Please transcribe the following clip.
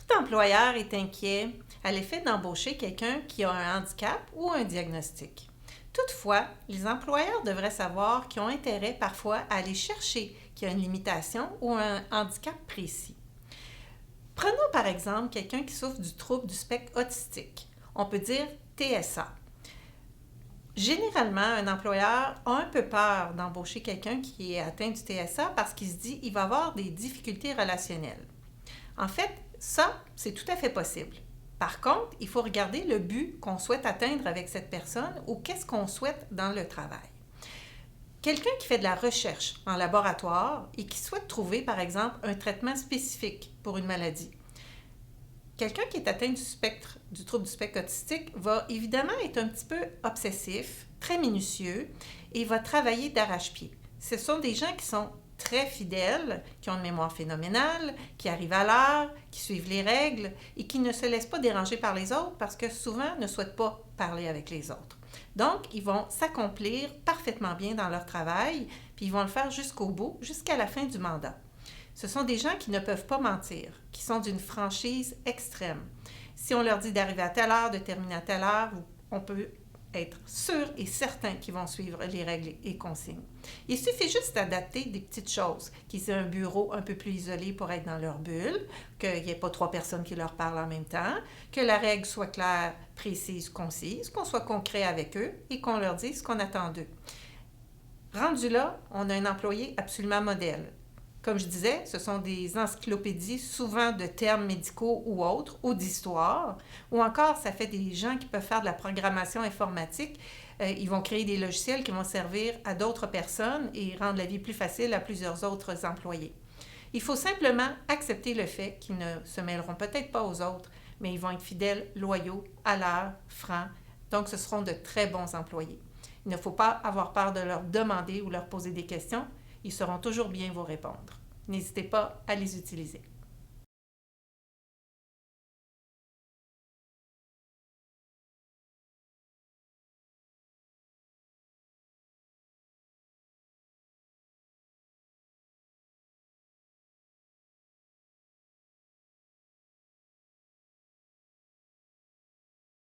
Tout employeur est inquiet à l'effet d'embaucher quelqu'un qui a un handicap ou un diagnostic. Toutefois, les employeurs devraient savoir qu'ils ont intérêt parfois à aller chercher qu'il y a une limitation ou un handicap précis. Prenons par exemple quelqu'un qui souffre du trouble du spectre autistique. On peut dire TSA. Généralement, un employeur a un peu peur d'embaucher quelqu'un qui est atteint du TSA parce qu'il se dit qu'il va avoir des difficultés relationnelles. En fait, ça, c'est tout à fait possible. Par contre, il faut regarder le but qu'on souhaite atteindre avec cette personne ou qu'est-ce qu'on souhaite dans le travail. Quelqu'un qui fait de la recherche en laboratoire et qui souhaite trouver, par exemple, un traitement spécifique pour une maladie. Quelqu'un qui est atteint du trouble du spectre autistique va évidemment être un petit peu obsessif, très minutieux et va travailler d'arrache-pied. Ce sont des gens qui sont très fidèles, qui ont une mémoire phénoménale, qui arrivent à l'heure, qui suivent les règles et qui ne se laissent pas déranger par les autres parce que souvent ne souhaitent pas parler avec les autres. Donc, ils vont s'accomplir parfaitement bien dans leur travail, puis ils vont le faire jusqu'au bout, jusqu'à la fin du mandat. Ce sont des gens qui ne peuvent pas mentir, qui sont d'une franchise extrême. Si on leur dit d'arriver à telle heure, de terminer à telle heure, on peut être sûr et certain qu'ils vont suivre les règles et consignes. Il suffit juste d'adapter des petites choses, qu'ils aient un bureau un peu plus isolé pour être dans leur bulle, qu'il n'y ait pas 3 personnes qui leur parlent en même temps, que la règle soit claire, précise, concise, qu'on soit concret avec eux et qu'on leur dise ce qu'on attend d'eux. Rendu là, on a un employé absolument modèle. Comme je disais, ce sont des encyclopédies, souvent de termes médicaux ou autres, ou d'histoire, ou encore ça fait des gens qui peuvent faire de la programmation informatique. Ils vont créer des logiciels qui vont servir à d'autres personnes et rendre la vie plus facile à plusieurs autres employés. Il faut simplement accepter le fait qu'ils ne se mêleront peut-être pas aux autres, mais ils vont être fidèles, loyaux, à l'heure, francs. Donc, ce seront de très bons employés. Il ne faut pas avoir peur de leur demander ou leur poser des questions. Ils sauront toujours bien vous répondre. N'hésitez pas à les utiliser.